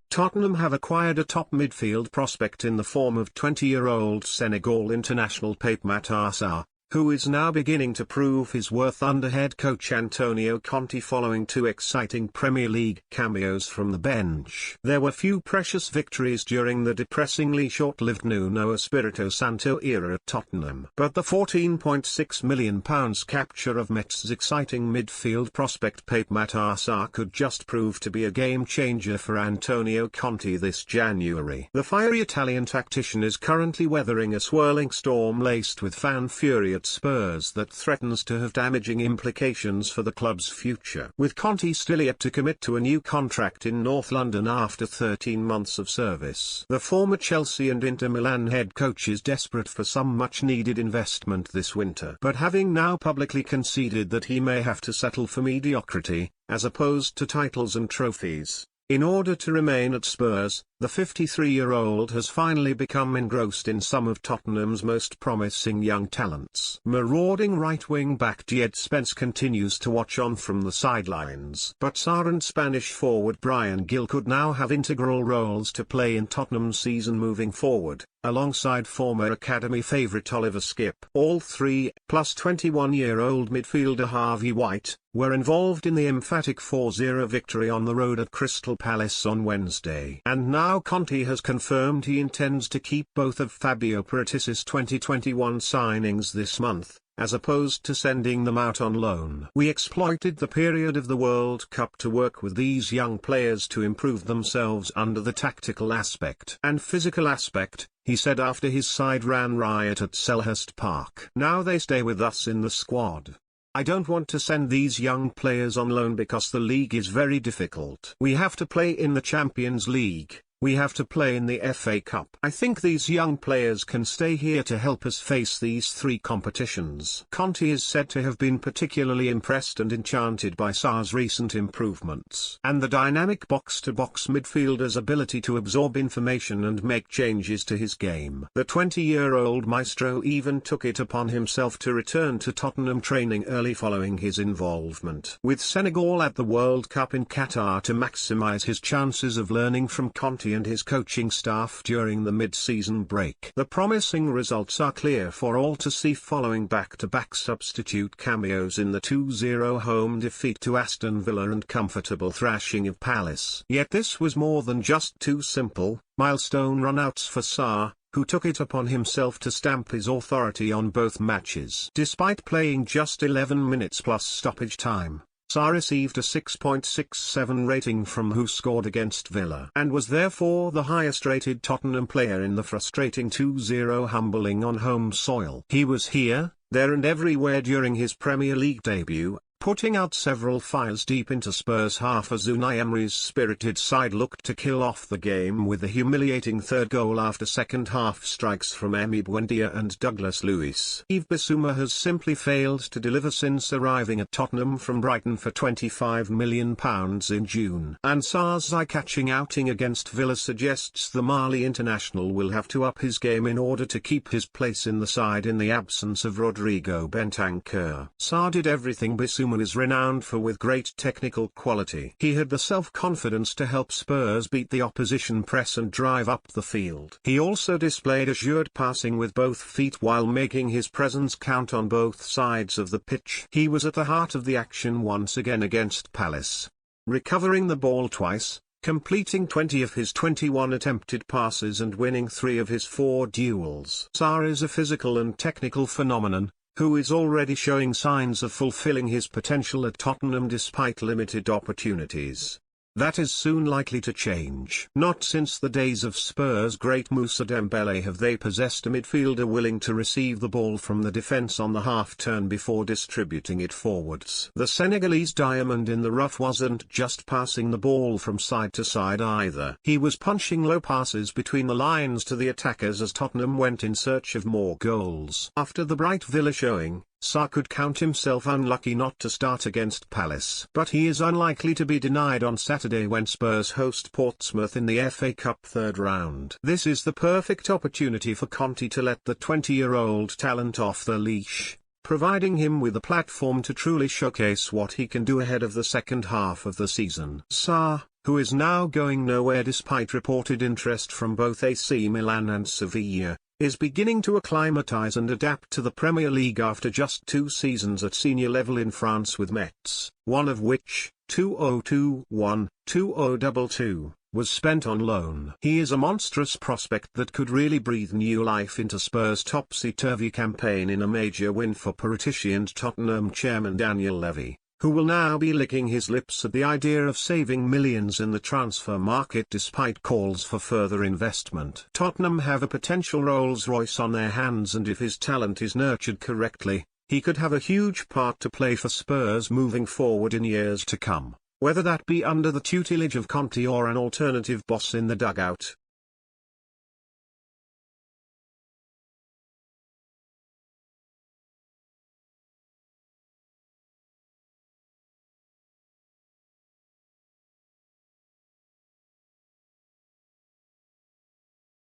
Tottenham have acquired a top midfield prospect in the form of 20-year-old Senegal international Pape Matar Sarr, who is now beginning to prove his worth under head coach Antonio Conte following two exciting Premier League cameos from the bench. There were few precious victories during the depressingly short-lived Nuno Espirito Santo era at Tottenham. But the £14.6 million capture of Met's exciting midfield prospect Pape Matar Sarr could just prove to be a game-changer for Antonio Conte this January. The fiery Italian tactician is currently weathering a swirling storm laced with fan fury at Spurs that threatens to have damaging implications for the club's future. With Conte still yet to commit to a new contract in North London after 13 months of service, the former Chelsea and Inter Milan head coach is desperate for some much-needed investment this winter. But having now publicly conceded that he may have to settle for mediocrity, as opposed to titles and trophies, in order to remain at Spurs, the 53-year-old has finally become engrossed in some of Tottenham's most promising young talents. Marauding right-wing back Jed Spence continues to watch on from the sidelines. But Sarr and Spanish forward Bryan Gil could now have integral roles to play in Tottenham's season moving forward, alongside former academy favourite Oliver Skipp. All three, plus 21-year-old midfielder Harvey White, were involved in the emphatic 4-0 victory on the road at Crystal Palace on Wednesday. And now Conte has confirmed he intends to keep both of Fabio Paretis's 2021 signings this month, as opposed to sending them out on loan. We exploited the period of the World Cup to work with these young players to improve themselves under the tactical aspect and physical aspect, he said after his side ran riot at Selhurst Park. Now they stay with us in the squad. I don't want to send these young players on loan because the league is very difficult. We have to play in the Champions League. We have to play in the FA Cup. I think these young players can stay here to help us face these three competitions. Conte is said to have been particularly impressed and enchanted by Sarr's recent improvements and the dynamic box-to-box midfielder's ability to absorb information and make changes to his game. The 20-year-old maestro even took it upon himself to return to Tottenham training early following his involvement with Senegal at the World Cup in Qatar to maximise his chances of learning from Conte and his coaching staff during the mid-season break. The promising results are clear for all to see following back-to-back substitute cameos in the 2-0 home defeat to Aston Villa and comfortable thrashing of Palace. Yet this was more than just two simple, milestone run-outs for Sarr, who took it upon himself to stamp his authority on both matches. Despite playing just 11 minutes plus stoppage time, Sarr received a 6.67 rating from Who Scored against Villa and was therefore the highest-rated Tottenham player in the frustrating 2-0 humbling on home soil. He was here, there and everywhere during his Premier League debut, putting out several fires deep into Spurs half as Unai Emery's spirited side looked to kill off the game with the humiliating third goal after second-half strikes from Emi Buendia and Douglas Luiz. Yves Bissouma has simply failed to deliver since arriving at Tottenham from Brighton for £25 million in June. And Sarr's eye-catching outing against Villa suggests the Mali international will have to up his game in order to keep his place in the side in the absence of Rodrigo Bentancur. Sarr did everything Bissouma is renowned for with great technical quality. He had the self-confidence to help Spurs beat the opposition press and drive up the field. He also displayed assured passing with both feet while making his presence count on both sides of the pitch. He was at the heart of the action once again against Palace, recovering the ball twice, completing 20 of his 21 attempted passes and winning 3 of his 4 duels. Sarr is a physical and technical phenomenon, who is already showing signs of fulfilling his potential at Tottenham despite limited opportunities. That is soon likely to change. Not since the days of Spurs' great Mousa Dembele have they possessed a midfielder willing to receive the ball from the defence on the half-turn before distributing it forwards. The Senegalese diamond in the rough wasn't just passing the ball from side to side either. He was punching low passes between the lines to the attackers as Tottenham went in search of more goals. After the bright Villa showing, Sarr could count himself unlucky not to start against Palace. But he is unlikely to be denied on Saturday when Spurs host Portsmouth in the FA Cup third round. This is the perfect opportunity for Conte to let the 20-year-old talent off the leash, providing him with a platform to truly showcase what he can do ahead of the second half of the season. Sarr, who is now going nowhere despite reported interest from both AC Milan and Sevilla, is beginning to acclimatise and adapt to the Premier League after just 2 seasons at senior level in France with Metz, one of which, 2021-2022, was spent on loan. He is a monstrous prospect that could really breathe new life into Spurs' topsy-turvy campaign in a major win for Paratici and Tottenham chairman Daniel Levy, who will now be licking his lips at the idea of saving millions in the transfer market despite calls for further investment. Tottenham have a potential Rolls-Royce on their hands, and if his talent is nurtured correctly, he could have a huge part to play for Spurs moving forward in years to come, whether that be under the tutelage of Conte or an alternative boss in the dugout.